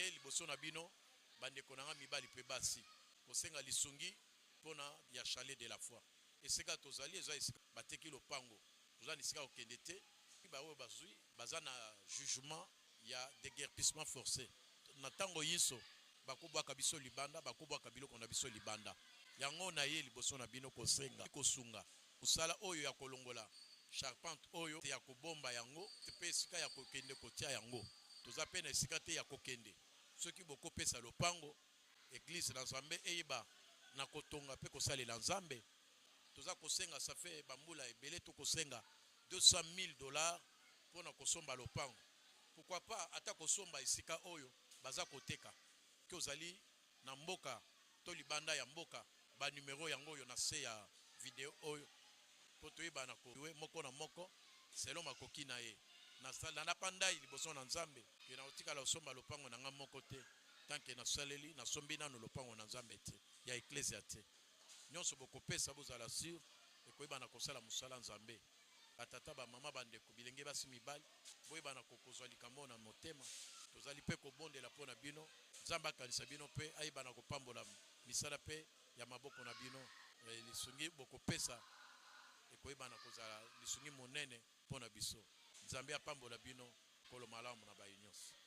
ye liboso na bino bandeko nanga mibali pe basi kosenga lisungi pona ya chalet de la foi esika tozali eza esika bateki lopango toza nisika okende te baoyo bazwi baza na jugement ya déguerpissement forcé na tango yiso bakobwaka biso libanda bakobwaka biloko na biso libanda yango na ye liboso na bino kosenga kosunga kusala oyo ya kolongola charpente oyo te ya kobomba yango te esika ya kokende kotia yango toza pe na esika te ya kokende soki bokopesa lopango église na Nzambe eyeba na kotonga pe kosalela Nzambe toza kosenga ça fait bambula ebele to kosenga $200,000 pour na kosomba lopango. Pourquoi pas ata kosomba esika oyo baza koteka ke ozali na mboka to libanda ya mboka ba numero yango yo na se ya video oyo po toyeba na ko moko na moko selon makoki na ye na sala na panda liboso na Nzambe ke na otika la somba lopango na nga moko te tant que na saleli na sombi na no lopango na Nzambe te ya ecclesia te nyonso bokopesa bozala sur ekoyeba na kosala musala Nzambe atata ba mama bandeko bilenge basi mibali boyeba na kokozwa likambo na motema tozali pe kobondela pona bino Nzambe akanisa bino pe ayeba na kopambola misala pe ya maboko na bino lisungi bokopesa ekoyeba na kozala lisungi monene pona biso Nzambe apambola bino kolo malamu na bayinyos.